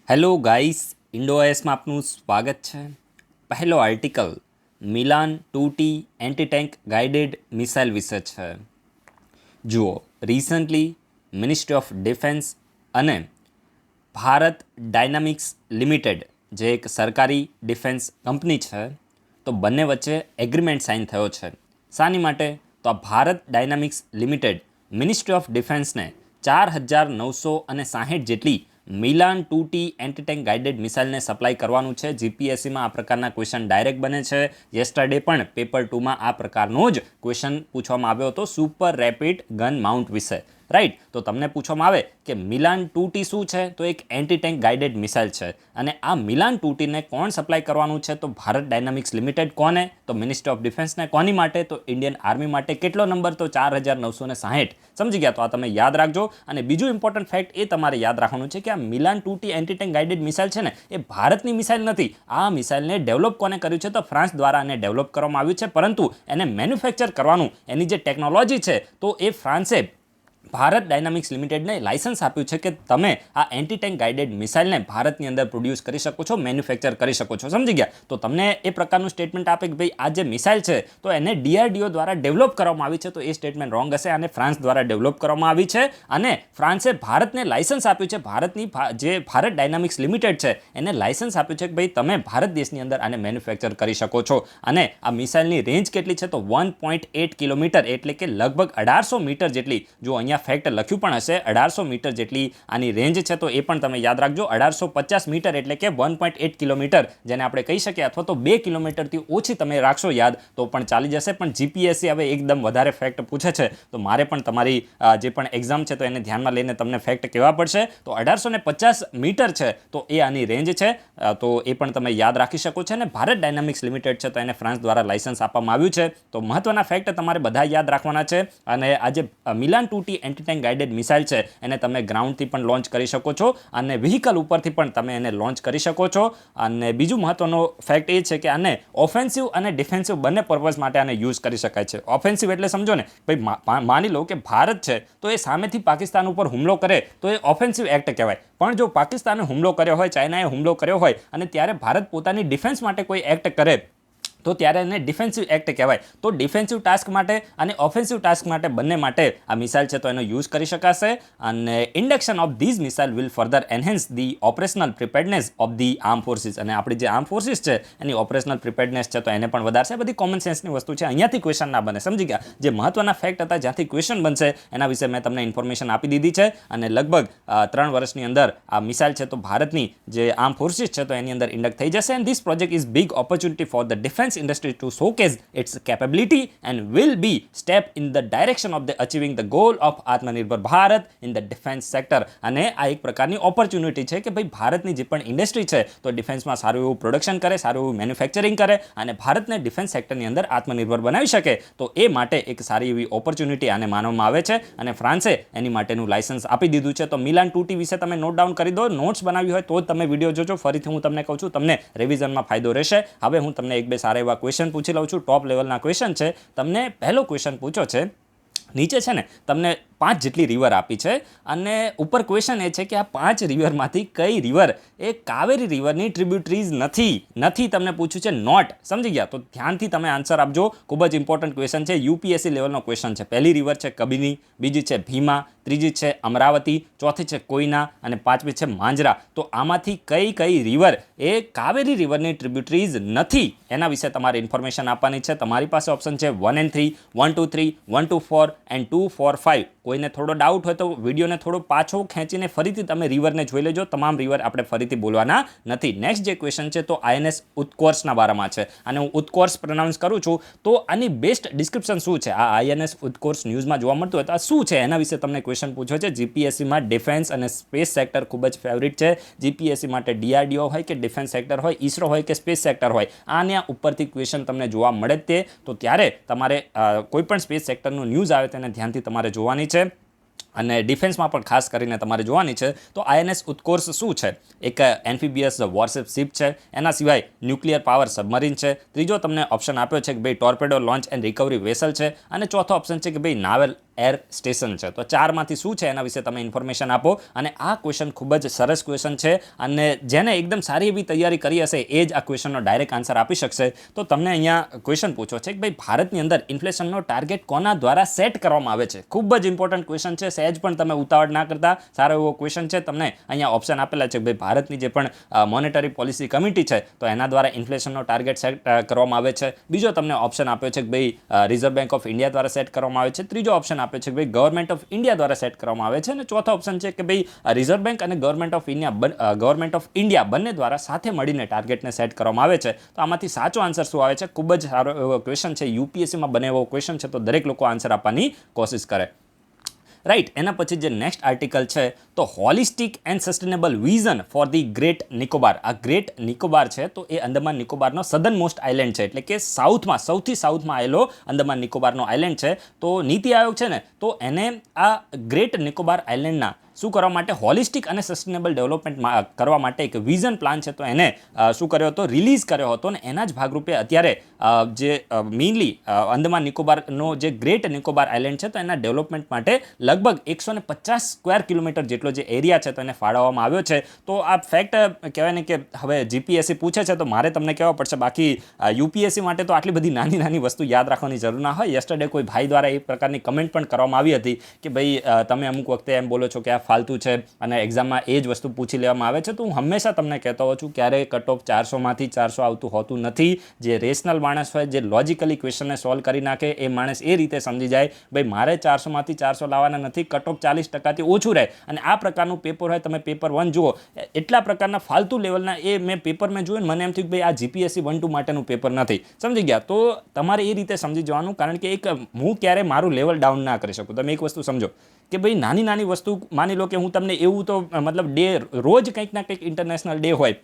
Hello guys, ઇન્ડોએસમાં આપનું સ્વાગત છે. પહેલો article Milan 2T anti tank guided missile વિશે છે. જુઓ, રિસન્ટલી મિનિસ્ટ્રી ઓફ ડિફેન્સ અને ભારત ડાયનામિક્સ લિમિટેડ, જે એક સરકારી ડિફેન્સ કંપની છે, તો બંને વચ્ચે એગ્રીમેન્ટ સાઇન થયો છે. શાની માટે? તો આ Bharat dynamics limited ministry of ડિફેન્સને 4,960 જેટલી Milan 2T anti tank guided મિસાઇલને સપ્લાય કરવાનું છે. જીપીએસસીમાં આ પ્રકારના ક્વેશ્ચન ડાયરેક્ટ બને છે. યેસ્ટરડે પણ પેપર 2માં આ પ્રકારનો જ ક્વેશ્ચન પૂછવામાં આવ્યો હતો સુપર રેપિડ ગન માઉન્ટ વિશે. રાઈટ, તો તમને પૂછવામાં આવે કે મિલાન 2T શું છે? તો એક એન્ટી ટેન્ક ગાઇડેડ મિસાઇલ છે. અને આ મિલાન 2Tને કોણ સપ્લાય કરવાનું છે? તો ભારત ડાયનામિક્સ લિમિટેડ. કોને? તો મિનિસ્ટ્રી ઓફ ડિફેન્સને. કોની માટે? તો ઇન્ડિયન આર્મી માટે. કેટલો નંબર? તો 4,960. સમજી ગયા? તો આ તમે યાદ રાખજો. અને બીજું ઇમ્પોર્ટન્ટ ફેક્ટ એ તમારે યાદ રાખવાનું છે કે આ Milan 2T anti tank guided missile છે ને, એ ભારતની મિસાઇલ નથી. આ મિસાઇલને ડેવલપ કોને કર્યું છે? તો ફ્રાન્સ દ્વારા એને ડેવલપ કરવામાં આવ્યું છે. પરંતુ એને મેન્યુફેક્ચર કરવાનું, એની જે ટેકનોલોજી છે, તો એ ફ્રાન્સે ભારત ડાયનામિક્સ લિમિટેડને લાયસન્સ આપ્યું છે કે તમે આ એન્ટી ટેન્ક ગાઇડેડ મિસાઇલને ભારતની અંદર પ્રોડ્યુસ કરી શકો છો, મેન્યુફેક્ચર કરી શકો છો. સમજી ગયા? તો તમને એ પ્રકારનું સ્ટેટમેન્ટ આપે કે ભાઈ આ જે મિસાઇલ છે તો એને DRDO દ્વારા ડેવલપ કરવામાં આવી છે, તો એ સ્ટેટમેન્ટ રોંગ હશે. અને ફ્રાન્સ દ્વારા ડેવલપ કરવામાં આવી છે અને ફ્રાન્સે ભારતને લાયસન્સ આપ્યું છે. ભારતની જે ભારત ડાયનામિક્સ લિમિટેડ છે એને લાયસન્સ આપ્યું છે કે ભાઈ તમે ભારત દેશની અંદર આને મેન્યુફેક્ચર કરી શકો છો. અને આ મિસાઇલની રેન્જ કેટલી છે? તો 1.8 કિલોમીટર, એટલે કે લગભગ 1800 મીટર જેટલી. જો અહીંયા ફેક્ટ લખ્યું પણ હશે, 1800 મીટર જેટલી આની રેન્જ છે, તો એ પણ તમે યાદ રાખજો. 1850 મીટર એટલે કે 1.8 કિલોમીટર, જેને આપણે કહી શકીએ, અથવા તો 2 કિલોમીટરથી ઓછી તમે રાખશો યાદ તો પણ ચાલી જશે. પણ જીપીએસસી હવે એકદમ વધારે ફેક્ટ પૂછે છે, તો મારે પણ તમારી જે પણ એક્ઝામ છે તો એને ધ્યાનમાં લઈને તમને ફેક્ટ કહેવા પડશે. તો 1850 મીટર છે, તો એ આની રેન્જ છે. તો એ પણ તમે યાદ રાખી શકો છો. અને ભારત ડાયનામિક્સ લિમિટેડ છે, તો એને ફ્રાન્સ દ્વારા લાયસન્સ આપવામાં આવ્યું છે. તો મહત્વના ફેક્ટ તમારે બધા યાદ રાખવાના છે. અને આજે Milan 2T anti tank guided missile છે, એને તમે ગ્રાઉન્ડથી પણ લોન્ચ કરી શકો છો અને વ્હીકલ ઉપરથી પણ તમે એને લોન્ચ કરી શકો છો. અને બીજું મહત્વનો ફેક્ટ એ છે કે આને ઓફેન્સિવ અને ડિફેન્સિવ બંને પર્પઝ માટે આને યુઝ કરી શકાય છે. ઓફેન્સિવ એટલે સમજો ને ભાઈ, માની લો કે ભારત છે તો એ સામેથી પાકિસ્તાન ઉપર હુમલો કરે તો એ ઓફેન્સિવ એક્ટ કહેવાય. પણ જો પાકિસ્તાને હુમલો કર્યો હોય, ચાઇનાએ હુમલો કર્યો હોય અને ત્યારે ભારત પોતાની ડિફેન્સ માટે કોઈ એક્ટ કરે તો ત્યારે એને ડિફેન્સિવ એક્ટ કહેવાય. તો ડિફેન્સિવ ટાસ્ક માટે અને ઓફેન્સિવ ટાસ્ક માટે બંને માટે આ મિસાઇલ છે તો એનો યુઝ કરી શકાશે. અને induction of this missile will further enhance the operational preparedness of the arm forces. અને આપણી જે આર્મ ફોર્સિસ છે એની ઓપરેશનલ પ્રિપેર્ડનેસ છે તો એને પણ વધારશે. બધી કોમન સેન્સની વસ્તુ છે, અહીંયાથી ક્વેશ્ચન ના બને. સમજી ગયા? જે મહત્વના ફેક્ટ હતા, જ્યાંથી ક્વેશ્ચન બનશે એના વિશે મેં તમને ઇન્ફોર્મેશન આપી દીધી છે. અને લગભગ 3 વર્ષની અંદર આ મિસાઇલ છે તો ભારતની જે આર્મ ફોર્સિસ છે તો એની અંદર ઇન્ડક્ટ થઈ જશે. And this project is big opportunity for the defence industry to showcase its capability and will be step in the direction of the achieving the goal of Atmanirbhar Bharat in the defense sector. અને આ એક પ્રકારની opportunity છે કે ભાઈ ભારતની જે પણ ઇન્ડસ્ટ્રી છે તો ડિફેન્સમાં સારું એવું પ્રોડક્શન કરે, સારું એવું મેન્યુફેક્ચરિંગ કરે અને ભારતને ડિફેન્સ સેક્ટરની અંદર આત્મનિર્ભર બનાવી શકે. તો એ માટે એક સારી એવી ઓપોર્ચ્યુનિટી આને માનવામાં આવે છે અને ફ્રાન્સે એની માટેનું લાયસન્સ આપી દીધું છે. તો મિલાન 2T વિશે તમે નોટ ડાઉન કરી દો. નોટ્સ બનાવી હોય તો જ તમે વિડીયો જોજો. ફરીથી હું તમને કહું છું, તમને રિવિઝનમાં ફાયદો રહેશે. હવે હું તમને એક બે સારા એવા ક્વેશ્ચન પૂછી લઉં છું. ટોપ લેવલના ક્વેશ્ચન છે. તમને પહેલો ક્વેશ્ચન પૂછો છે, નીચે છે ને તમને 5 જેટલી રિવર આપી છે અને ઉપર ક્વેશ્ચન એ છે કે આ 5 રિવરમાંથી કઈ રિવર એ કાવેરી રિવરની ટ્રિબ્યુટરીઝ નથી તમને પૂછ્યું છે. નોટ. સમજી ગયા? તો ધ્યાનથી તમે આન્સર આપજો. ખૂબ જ ઇમ્પોર્ટન્ટ ક્વેશ્ચન છે, યુપીએસસી લેવલનો ક્વેશ્ચન છે. પહેલી રિવર છે કબીની, બીજી છે ભીમા, ત્રીજી છે અમરાવતી, ચોથી છે કોઈના અને પાંચમી છે માંજરા. તો આમાંથી કઈ રિવર એ કાવેરી રિવરની ટ્રિબ્યુટરીઝ નથી, એના વિશે તમારે ઇન્ફોર્મેશન આપવાની છે. તમારી પાસે ઓપ્શન છે 1 and 3, 1 2 3, 1 2 4 and 2 4 5. કોઈને થોડો ડાઉટ હોય તો વિડીયોને થોડો પાછો ખેંચીને ફરીથી તમે રિવરને જોઈ લેજો. તમામ રિવર આપણે ફરીથી બોલવાના નથી. નેક્સ્ટ જે ક્વેશ્ચન છે તો INS ઉત્કર્ષના બારામાં છે અને હું ઉત્કર્ષ પ્રોનાઉન્સ કરું છું. તો આની બેસ્ટ ડિસ્ક્રિપ્શન શું છે? આ INS ઉત્કર્ષ ન્યૂઝમાં જોવા મળતું હોય તો આ શું છે એના વિશે તમને ક્વેશ્ચન પૂછ્યો છે. જીપીએસસીમાં ડિફેન્સ અને સ્પેસ સેક્ટર ખૂબ જ ફેવરિટ છે. જીપીએસસી માટે DRDO હોય કે ડિફેન્સ સેક્ટર હોય, ઇસરો હોય કે સ્પેસ સેક્ટર હોય, આના ઉપરથી ક્વેશ્ચન તમને જોવા મળે તે. તો ત્યારે તમારે કોઈ પણ સ્પેસ સેક્ટરનું ન્યૂઝ આવે તેને ધ્યાનથી તમારે જોવાની છે. અને ડિફેન્સમાં પણ ખાસ કરીને તમારે જોવાની છે. તો INS ઉત્કર્ષ શું છે? એક એમ્ફીબિયસ વોરશિપ શિપ છે. એના સિવાય ન્યુક્લિયર પાવર સબમરીન છે. ત્રીજો તમને ઓપ્શન આપ્યો છે કે ભાઈ ટોર્પેડો લોન્ચ એન્ડ રિકવરી વેસલ છે. અને ચોથો ઓપ્શન છે કે ભાઈ એર સ્ટેશન છે. તો 4માંથી શું છે એના વિશે તમે ઇન્ફોર્મેશન આપો. અને આ ક્વેશ્ચન ખૂબ જ સરસ ક્વેશ્ચન છે અને જેને એકદમ સારી એવી તૈયારી કરી હશે એ જ આ ક્વેશ્ચનનો ડાયરેક્ટ આન્સર આપી શકશે. તો તમને અહીંયા ક્વેશ્ચન પૂછો છે કે ભાઈ ભારતની અંદર ઇન્ફ્લેશનનો ટાર્ગેટ કોના દ્વારા સેટ કરવામાં આવે છે. ખૂબ જ ઇમ્પોર્ટન્ટ ક્વેશ્ચન છે. સહેજ પણ તમે ઉતાવળ ના કરતા, સારો એવો ક્વેશ્ચન છે. તમને અહીંયા ઓપ્શન આપેલા છે કે ભાઈ ભારતની જે પણ મોનેટરી પોલિસી કમિટી છે તો એના દ્વારા ઇન્ફ્લેશનનો ટાર્ગેટ સેટ કરવામાં આવે છે. બીજો તમને ઓપ્શન આપ્યો છે કે ભાઈ રિઝર્વ બેંક ઓફ ઇન્ડિયા દ્વારા સેટ કરવામાં આવે છે. ત્રીજો ઓપ્શન આપ્યો છે કે ભાઈ ગવર્મેન્ટ ઓફ ઇન્ડિયા દ્વારા સેટ કરવામાં આવે છે. અને ચોથો ઓપ્શન છે કે ભાઈ રિઝર્વ બેંક અને ગવર્મેન્ટ ઓફ ઇન્ડિયા બંને દ્વારા સાથે મળીને ટાર્ગેટને સેટ કરવામાં આવે છે. તો આમાંથી સાચો આન્સર શું આવે છે? ખૂબ જ સારો એવો ક્વેશ્ચન છે. યુપીએસસીમાં બને એવો ક્વેશ્ચન છે તો દરેક લોકો આન્સર આપવાની કોશિશ કરે. રાઈટ. એના પછી જે નેક્સ્ટ આર્ટિકલ છે તો holistic and sustainable vision for the great Nicobar. આ ગ્રેટ નિકોબાર છે તો એ અંદમાન નિકોબારનો સધન મોસ્ટ આઇલેન્ડ છે, એટલે કે સૌથી સાઉથમાં આવેલો અંદમાન નિકોબારનો આઇલેન્ડ છે. તો નીતિ આયોગ છે ને તો એને આ ગ્રેટ નિકોબાર આઇલેન્ડના શું કરવા માટે હોલિસ્ટિક અને સસ્ટેનેબલ ડેવલપમેન્ટ કરવા માટે એક વિઝન પ્લાન છે તો એને શું કર્યો હતો? રિલીઝ કર્યો હતો. અને એના જ ભાગરૂપે અત્યારે જે મેઇનલી અંદમાન નિકોબારનો જે ગ્રેટ નિકોબાર આઇલેન્ડ છે તો એના ડેવલપમેન્ટ માટે લગભગ 150 સ્ક્વેર કિલોમીટર જેટલો જે એરિયા છે તો એને ફાળવવામાં આવ્યો છે. તો આ ફેક્ટ કહેવાય ને કે હવે જીપીએસસી પૂછે છે તો મારે તમને કહેવા પડશે. બાકી યુપીએસસી માટે તો આટલી બધી નાની વસ્તુ યાદ રાખવાની જરૂર ના હોય. યસ્ટરડે કોઈ ભાઈ દ્વારા એ પ્રકારની કમેન્ટ પણ કરવામાં આવી હતી કે ભાઈ તમે અમુક વખતે એમ બોલો છો કે આ ફાલતુ છે અને એક્ઝામમાં એ જ વસ્તુ પૂછી લેવામાં આવે છે. તો હું હંમેશા તમને કહેતો હોઉં છું ક્યારેય કટ ઓફ 400માંથી 400 આવતું હોતું નથી. જે રેશનલ માણસ હોય, જે લોજિકલી ક્વેશ્ચનને સોલ્વ કરી નાખે એ માણસ એ રીતે સમજી જાય ભાઈ મારે 400માંથી 400 લાવવાના નથી, કટ ઓફ 40%થી ઓછું રહે. અને આ પ્રકારનું પેપર હોય, તમે પેપર 1 જુઓ, એટલા પ્રકારના ફાલતુ લેવલના એ મેં પેપર મેં જોયું મને એમ થયું કે ભાઈ આ જીપીએસસી 1-2 માટેનું પેપર નથી. સમજી ગયા? તો તમારે એ રીતે સમજી જવાનું, કારણ કે એક હું ક્યારે મારું લેવલ ડાઉન ના કરી શકું. તમે એક વસ્તુ સમજો કે ભાઈ નાની વસ્તુ માની લો કે હું તમને એવું તો મતલબ રોજ કંઈક ના કંઈક ઇન્ટરનેશનલ ડે હોય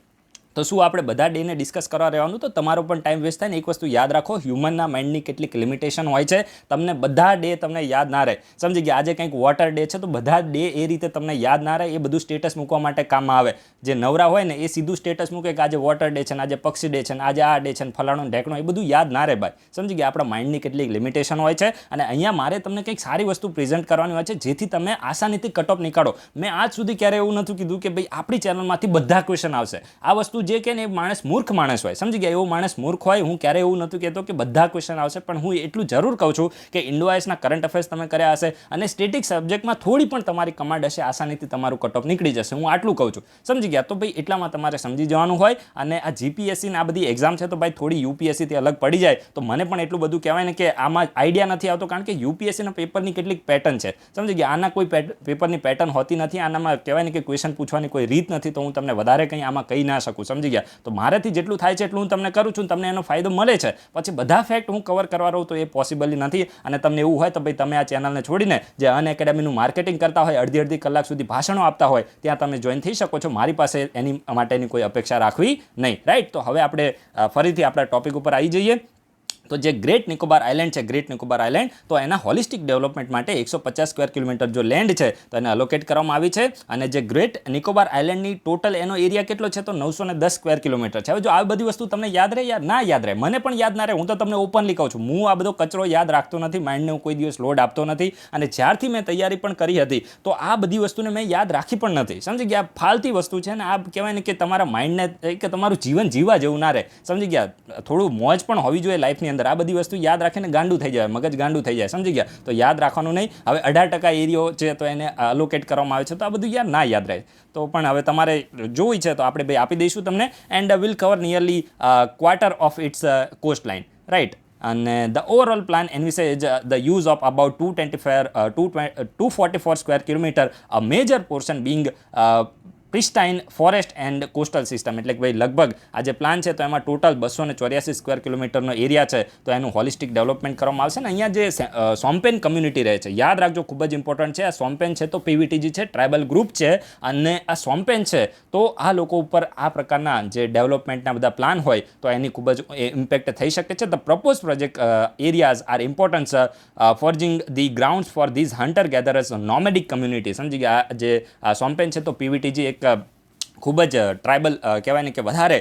તો શું આપણે બધા ડેને ડિસ્કસ કરવા રહેવાનું? તો તમારો પણ ટાઈમ વેસ્ટ થાય ને. એક વસ્તુ યાદ રાખો, હ્યુમનના માઇન્ડની કેટલીક લિમિટેશન હોય છે. તમને બધા ડે તમને યાદ ના રહે. સમજી ગયા? આજે કંઈક વોટર ડે છે તો બધા ડે એ રીતે તમને યાદ ના રહે. એ બધું સ્ટેટસ મૂકવા માટે કામમાં આવે. જે નવરા હોય ને એ સીધું સ્ટેટસ મૂકે કે આજે વોટર ડે છે ને આજે પક્ષી ડે છે ને આજે આ ડે છે ને ફલાણો ઢેકણો, એ બધું યાદ ના રહે ભાઈ. સમજી ગયા? આપણા માઇન્ડની કેટલીક લિમિટેશન હોય છે અને અહીંયા મારે તમને કંઈક સારી વસ્તુ પ્રેઝન્ટ કરવાની હોય છે જેથી તમે આસાનીથી કટ ઓફ નીકાળો. મેં આજ સુધી ક્યારે એવું નથી કીધું કે ભાઈ આપણી ચેનલમાંથી બધા ક્વેશ્ચન આવશે. આ વસ્તુ જે કે ને એ માણસ મૂર્ખ માણસ હોય. સમજી ગયા? એવો માણસ મૂર્ખ હોય. હું ક્યારે એવું નહોતું કહેતો કે બધા ક્વેશ્ચન આવશે, પણ હું એટલું જરૂર કહું છું કે ઇન્ડોઆઈસના કરંટ અફેર્સ તમે કર્યા હશે અને સ્ટેટિક સબ્જેક્ટમાં થોડી પણ તમારી કમાન્ડ હશે, આસાનીથી તમારું કટ ઓફ નીકળી જશે. હું આટલું કહું છું. સમજી ગયા? તો ભાઈ એટલામાં તમારે સમજી જવાનું હોય. અને આ જીપીએસસીની આ બધી એક્ઝામ છે તો ભાઈ થોડી યુપીએસસીથી અલગ પડી જાય તો મને પણ એટલું બધું કહેવાય ને કે આમાં આઈડિયા નથી આવતો, કારણ કે યુપીએસસીના પેપરની કેટલીક પેટર્ન છે. સમજી ગયા? આના કોઈ પેપરની પેટર્ન હોતી નથી. આનામાં કહેવાય ને કે ક્વેશ્ચન પૂછવાની કોઈ રીત નથી. તો હું તમને વધારે કંઈ આમાં કહી ના શકું. સમજી ગયા? તો મારાથી જેટલું થાય છે એટલું હું તમને કરું છું, તમને એનો ફાયદો મળે છે. પછી બધા ફેક્ટ હું કવર કરવા રહું તો એ પોસિબલ નથી. અને તમને એવું હોય તો ભાઈ તમે આ ચેનલને છોડીને જે અનએકેડમીનું માર્કેટિંગ કરતા હોય, અડધી કલાક સુધી ભાષણો આપતા હોય, ત્યાં તમે જોઈન થઈ શકો છો. મારી પાસે એની માટેની કોઈ અપેક્ષા રાખવી નહીં. રાઈટ. તો હવે આપણે ફરીથી આપણા ટોપિક ઉપર આવી જઈએ. તો જે ગ્રેટ નિકોબાર આઇલેન્ડ છે, ગ્રેટ નિકોબાર આઇલેન્ડ, તો એના હોલિસ્ટિક ડેવલપમેન્ટ માટે 150 સ્ક્વેર કિલોમીટર જો લેન્ડ છે તો એને અલોકેટ કરવામાં આવી છે. અને જે ગ્રેટ નિકોબાર આઇલેન્ડની ટોટલ એનો એરિયા કેટલો છે તો 910 સ્ક્વેર કિલોમીટર છે. હવે જો આ બધી વસ્તુ તમને યાદ રહે યાર? ના યાદ રહે. મને પણ યાદ ના રહે. હું તો તમને ઓપનલી કહું છું, હું આ બધો કચરો યાદ રાખતો નથી. માઇન્ડને હું કોઈ દિવસ લોડ આપતો નથી. અને જ્યારથી મેં તૈયારી પણ કરી હતી તો આ બધી વસ્તુને મેં યાદ રાખી પણ નથી. સમજી ગયા? ફાલતી વસ્તુ છે ને આ. કહેવાય ને કે તમારા માઇન્ડને કે તમારું જીવન જીવવા જેવું ના રહે. સમજી ગયા? થોડું મોજ પણ હોવી જોઈએ લાઈફની અંદર. આ બધી વસ્તુ યાદ રાખીને ગાંડું થઈ જાય, મગજ ગાંડું થઈ જાય. સમજી ગયા? તો યાદ રાખવાનું નહીં. હવે 18% એરિયો છે તો એને અલોકેટ કરવામાં આવે છે તો આ બધું યાર ના યાદ રહે. તો પણ હવે તમારે જોઈ છે તો આપણે ભાઈ આપી દઈશું તમને. And will cover nearly quarter of its cost line. Right. અને the overall plan envisage the use of about 244 square kilometer, a major portion being pristine forest and coastal system. એટલે કે ભાઈ લગભગ આ જે પ્લાન છે તો એમાં ટોટલ 284 સ્ક્વેર કિલોમીટરનો એરિયા છે તો એનું હોલિસ્ટિક ડેવલપમેન્ટ કરવામાં આવશે. ને અહીંયા જે સોમ્પેન કમ્યુનિટી રહે છે, યાદ રાખજો, ખૂબ જ ઇમ્પોર્ટન્ટ છે. આ સોમ્પેન છે તો પીવીટીજી છે, ટ્રાઇબલ ગ્રુપ છે. અને આ સોમ્પેન છે તો આ લોકો ઉપર આ પ્રકારના જે ડેવલપમેન્ટના બધા પ્લાન હોય તો એની ખૂબ જ ઇમ્પેક્ટ થઈ શકે છે. The propose project areas are importance forging the grounds for these hunter gatherers nomadic community. સમજી ગયા? જે સોમ્પેન છે તો પીવીટીજી એક ખૂબ જ ટ્રાઇબલ કહેવાય ને કે વધારે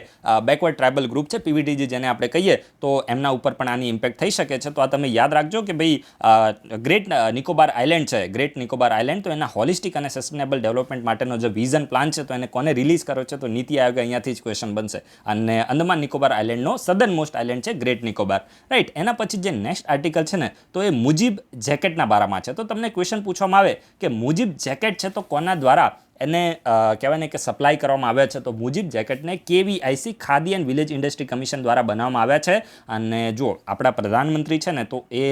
બેકવર્ડ ટ્રાઇબલ ગ્રુપ છે, પીવીટીજી જેને આપણે કહીએ, તો એમના ઉપર પણ આની ઇમ્પેક્ટ થઈ શકે છે. તો આ તમે યાદ રાખજો કે ભાઈ ગ્રેટ નિકોબાર આઇલેન્ડ છે, ગ્રેટ નિકોબાર આઇલેન્ડ, તો એના હોલિસ્ટિક અને સસ્ટેનેબલ ડેવલપમેન્ટ માટેનો જે વિઝન પ્લાન છે તો એને કોને રિલીઝ કર્યો છે, તો નીતિ આયોગ, અહીંયાથી જ ક્વેશ્ચન બનશે. અને અંદમાન નિકોબાર આઇલેન્ડનો સદર્ન મોસ્ટ આઇલેન્ડ છે ગ્રેટ નિકોબાર, રાઈટ. એના પછી જે નેક્સ્ટ આર્ટિકલ છે ને તો એ મુજીબ જેકેટના બારામાં છે. તો તમને ક્વેશ્ચન પૂછવામાં આવે કે મુજીબ જેકેટ છે તો કોના દ્વારા એને કહેવાય ને કે સપ્લાય કરવામાં આવ્યા છે, તો મુજીબ જેકેટને KVIC khadi and village industry commission દ્વારા બનાવવામાં આવ્યા છે. અને જો આપણા પ્રધાનમંત્રી છે ને તો એ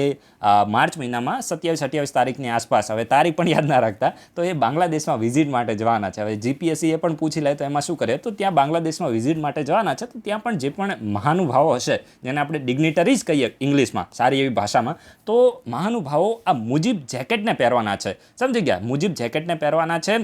માર્ચ મહિનામાં 27-28 તારીખની આસપાસ, હવે તારીખ પણ યાદ ના રાખતા, તો એ બાંગ્લાદેશમાં વિઝિટ માટે જવાના છે. હવે GPSC એ પણ પૂછી લે તો એમાં શું કરે, તો ત્યાં બાંગ્લાદેશમાં વિઝિટ માટે જવાના છે. તો ત્યાં પણ જે પણ મહાનુભાવો હશે, જેને આપણે ડિગ્નિટરીઝ કહીએ ઇંગ્લિશમાં, સારી એવી ભાષામાં, તો મહાનુભાવો આ મુજીબ જેકેટને પહેરવાના છે. સમજી ગયા? મુજીબ જેકેટને પહેરવાના છે.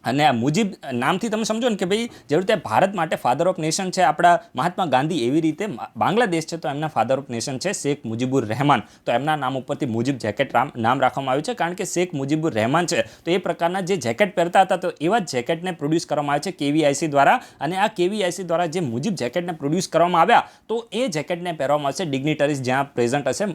અને આ મુજીબ નામથી તમે સમજો ને કે ભાઈ જેવી રીતે ભારત માટે ફાધર ઓફ નેશન છે આપણા મહાત્મા ગાંધી, એવી રીતે બાંગ્લાદેશ છે તો એમના ફાધર ઓફ નેશન છે શેખ મુજીબુર રહેમાન. તો એમના નામ ઉપરથી મુજીબ જેકેટ નામ રાખવામાં આવ્યું છે, કારણ કે શેખ મુજીબુર રહેમાન છે તો એ પ્રકારના જે જેકેટ પહેરતા હતા, તો એવા જ જેકેટને પ્રોડ્યુસ કરવામાં આવે છે KVIC દ્વારા. અને આ KVIC દ્વારા જે મુજીબ જેકેટને પ્રોડ્યુસ કરવામાં આવ્યા, તો એ જેકેટને પહેરવામાં આવશે ડિગ્નિટરીઝ જ્યાં પ્રેઝન્ટ હશે.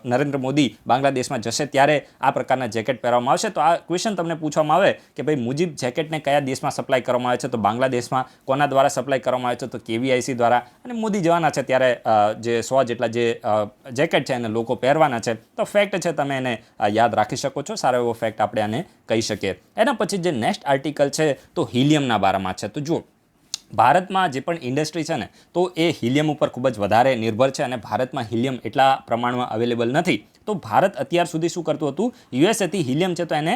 નરેન્દ્ર મોદી બાંગ્લાદેશમાં જશે ત્યારે આ પ્રકારના જેકેટ પહેરવામાં આવશે. તો આ ક્વેશ્ચન તમને પૂછવામાં આવે કે ભાઈ મુજીબ જેકેટને કયા દેશમાં સપ્લાય કરવામાં આવે છે, તો બાંગ્લાદેશમાં. કોના દ્વારા સપ્લાય કરવામાં આવે છે, તો KVIC દ્વારા. અને મોદી જવાના છે ત્યારે જે 100 જેટલા જે જેકેટ છે એને લોકો પહેરવાના છે. તો ફેક્ટ છે, તમે એને યાદ રાખી શકો છો, સારો એવો ફેક્ટ આપણે આને કહી શકીએ. એના પછી જે નેક્સ્ટ આર્ટિકલ છે તો હિલિયમના બારામાં છે. તો જુઓ, ભારતમાં જે પણ ઇન્ડસ્ટ્રી છે ને તો એ હિલિયમ ઉપર ખૂબ જ વધારે નિર્ભર છે. અને ભારતમાં હિલિયમ એટલા પ્રમાણમાં અવેલેબલ નથી. તો ભારત અત્યાર સુધી શું કરતું હતું, યુએસએથી હિલિયમ છે તો એને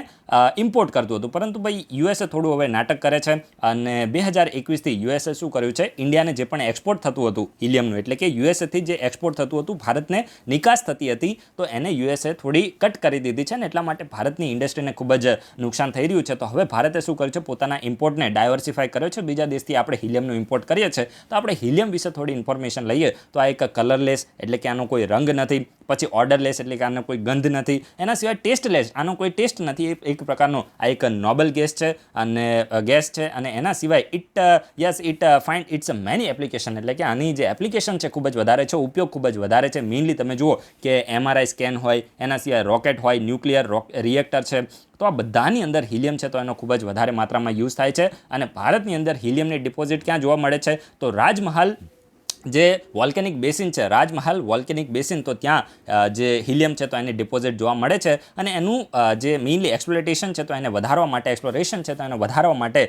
ઇમ્પોર્ટ કરતું હતું. પરંતુ ભાઈ યુએસએ થોડું હવે નાટક કરે છે. અને 2021થી યુએસએ શું કર્યું છે, ઇન્ડિયાને જે પણ એક્સપોર્ટ થતું હતું હિલિયમનું, એટલે કે યુએસએથી જે એક્સપોર્ટ થતું હતું, ભારતને નિકાસ થતી હતી, તો એને યુએસએ થોડી કટ કરી દીધી છે. ને એટલા માટે ભારતની ઇન્ડસ્ટ્રીને ખૂબ જ નુકસાન થઈ રહ્યું છે. તો હવે ભારતે શું કર્યું છે, પોતાના ઇમ્પોર્ટને ડાયવર્સિફાય કર્યો છે. બીજા દેશથી આપણે હિલિયમનું ઇમ્પોર્ટ કરીએ છીએ. તો આપણે હિલિયમ વિશે થોડી ઇન્ફોર્મેશન લઈએ તો આ એક કલરલેસ, એટલે કે આનો કોઈ રંગ નથી. પછી ઓર્ડરલેસ, એટલે કે આનો કોઈ ગંધ નથી. એના સિવાય ટેસ્ટલેસ, આનો કોઈ ટેસ્ટ નથી. એક પ્રકારનો આ એક નોબલ ગેસ છે અને ગેસ છે. અને એના સિવાય it find it's many application, એટલે કે આની જે એપ્લિકેશન છે ખૂબ જ વધારે છે, ઉપયોગ ખૂબ જ વધારે છે. મેઇનલી તમે જુઓ કે MRI સ્કેન હોય, એના સિવાય રોકેટ હોય, ન્યુક્લિયર રિએક્ટર છે, તો આ બધાની અંદર હિલિયમ છે તો એનો ખૂબ જ વધારે માત્રામાં યુઝ થાય છે. અને ભારતની અંદર હિલિયમની ડિપોઝિટ ક્યાં જોવા મળે છે, તો રાજમહલ જે વોલ્કેનિક બેસિન છે, રાજમહલ વોલ્કેનિક બેસિન, તો ત્યાં જે હિલિયમ છે તો એની ડિપોઝિટ જોવા મળે છે. અને એનું જે મેઇનલી એક્સપ્લોટેશન છે તો એને વધારવા માટે, એક્સપ્લોરેશન છે તો એને વધારવા માટે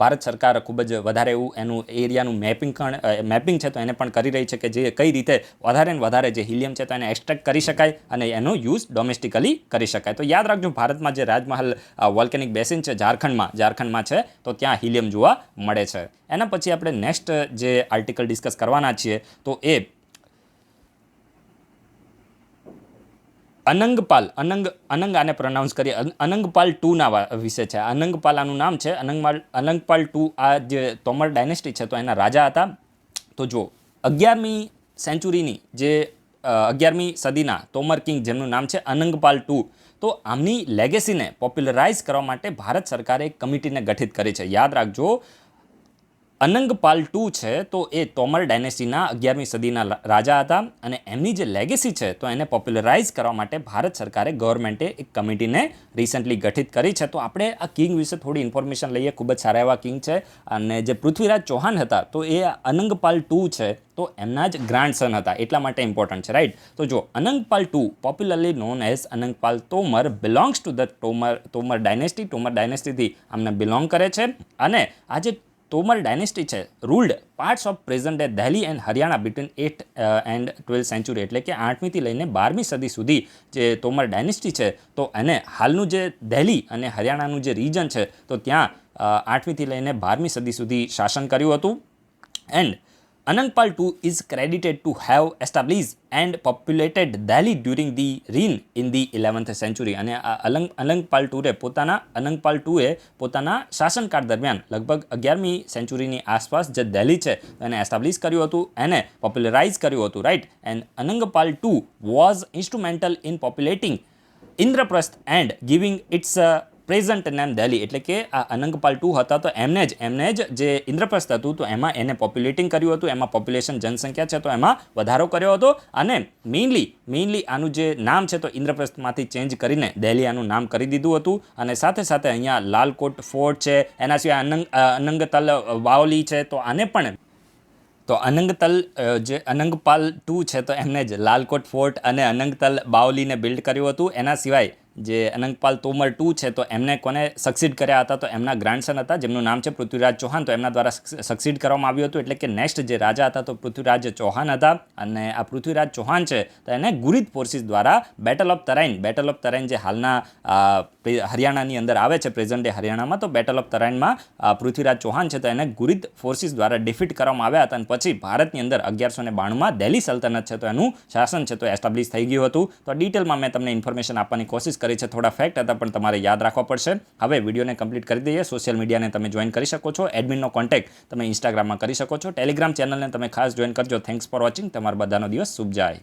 ભારત સરકાર ખૂબ જ વધારે એવું એનું એરિયાનું મેપિંગ છે તો એને પણ કરી રહી છે કે જે કઈ રીતે વધારે ને વધારે જે હિલિયમ છે તો એને એક્સટ્રેક્ટ કરી શકાય અને એનો યુઝ ડોમેસ્ટિકલી કરી શકાય. તો યાદ રાખજો, ભારતમાં જે રાજમહલ વોલ્કેનિક બેસિન છે ઝારખંડમાં છે, તો ત્યાં હિલિયમ જોવા મળે છે. એના પછી આપણે નેક્સ્ટ જે આર્ટિકલ ડિસ્કસ કરવાના છીએ તો એ અનંગપાલ આને પ્રોનાઉન્સ કરીએ, અનંગપાલ 2 ના વિશે છે. અનંગપાલ આનું નામ છે. અનંગપાલ 2 આ જે તોમર ડાયનેસ્ટી છે તો એના રાજા હતા. તો જો 11મી સેન્ચુરીની જે 11મી સદીના તોમર કિંગ, જેમનું નામ છે અનંગપાલ 2, તો આમની લેગેસીને પોપ્યુલરાઇઝ કરવા માટે ભારત સરકારે એક કમિટીને ગઠિત કરી છે. યાદ રાખજો, અનંગપાલ 2 છે તો એ તોમર ડાયનેસ્ટીના 11મી સદીના રાજા હતા. અને એમની જે લેગેસી છે તો એને પોપ્યુલરાઇઝ કરવા માટે ભારત સરકારે, ગવર્મેન્ટે એક કમિટીને રિસન્ટલી ગઠિત કરી છે. તો આપણે આ કિંગ વિશે થોડી ઇન્ફોર્મેશન લઈએ. ખૂબ જ સારા એવા કિંગ છે. અને જે પૃથ્વીરાજ ચૌહાણ હતા તો એ અનંગપાલ 2 છે તો એમના જ ગ્રાન્ડસન હતા, એટલા માટે ઇમ્પોર્ટન્ટ છે, રાઈટ. તો જો Anangpal 2, popularly known as Anangpal Tomar, belongs to the Tomar ડાયનેસ્ટીથી આમને બિલોંગ કરે છે. અને આ જે તોમર ડાયનેસ્ટી છે ruled parts of present day Delhi and Haryana between 8th and 12th century, એટલે કે 8મીથી લઈને 12મી સદી સુધી જે તોમર ડાયનેસ્ટી છે તો એને હાલનું જે દિલ્હી અને હરિયાણાનું જે રીજન છે તો ત્યાં 8મીથી લઈને 12મી સદી સુધી શાસન કર્યું હતું. And Anangpal II is credited to have established and populated Delhi during the reign in the 11th century. અને અનંગપાલ II એ પોતાના શાસનકાળ દરમિયાન લગભગ 11મી સેન્ચુરીની આસપાસ જે દિલ્હી છે એને એસ્ટાબ્લિશ કર્યું હતું, એને પોપ્યુલરાઇઝ કર્યું હતું, right. And Anangpal II was instrumental in populating Indraprasth and giving its present name Delhi, એટલે કે આ અનંગપાલ II હતા તો એમને જ જે ઇન્દ્રપ્રસ્થ હતું તો એમાં એને પોપ્યુલેટિંગ કર્યું હતું, એમાં પોપ્યુલેશન જનસંખ્યા છે તો એમાં વધારો કર્યો હતો, અને મેઇનલી આનું જે નામ છે તો ઇન્દ્રપ્રસ્થમાંથી ચેન્જ કરીને દિલ્હી આનું નામ કરી દીધું હતું. અને સાથે સાથે અહીંયા લાલકોટ ફોર્ટ છે, એના સિવાય અનંગતલ બાવલી છે, તો આને પણ જે અનંગપાલ II છે તો એમને જ લાલકોટ ફોર્ટ અને અનંગતલ બાવલીને બિલ્ડ કર્યું હતું. એના સિવાય જે અનંગપાલ તોમર II છે તો એમને કોને સક્સીડ કર્યા હતા, તો એમના ગ્રાન્ડસન હતા જેમનું નામ છે પૃથ્વીરાજ ચૌહાણ, તો એમના દ્વારા સક્સીડ કરવામાં આવ્યું હતું. એટલે કે નેક્સ્ટ જે રાજા હતા તો પૃથ્વીરાજ ચૌહાણ હતા. અને આ પૃથ્વીરાજ ચૌહાણ છે તો એને ગુરિદ ફોર્સિસ દ્વારા બેટલ ઓફ તરાઈન જે હાલના હરિયાણાની અંદર આવે છે, પ્રેઝન્ટ ડે હરિયાણામાં, તો બેટલ ઓફ તરાઈનમાં પૃથ્વીરાજ ચૌહાણ છે તો એને ગુરિદ ફોર્સિસ દ્વારા ડિફીટ કરવામાં આવ્યા હતા. અને પછી ભારતની અંદર 1192માં દિલ્હી સલ્તનત છે તો એનું શાસન છે તો એસ્ટાબ્લિશ થઈ ગયું હતું. તો ડિટેલમાં મેં તમને ઇન્ફોર્મેશન આપવાની કોશિશ કરી છે, થોડા ફેક્ટ હતા પણ તમારે યાદ રાખવા પડશે. હવે વિડીયોને કમ્પ્લીટ કરી દઈએ. સોશિયલ મીડિયાને તમે જોઈન કરી શકો છો, એડમિનનો કોન્ટેક્ટ તમે ઇન્સ્ટાગ્રામમાં કરી શકો છો, ટેલિગ્રામ ચેનલને તમે ખાસ જોઈન કરજો. Thanks for watching. તમારા બધાનો દિવસ શુભ જાય.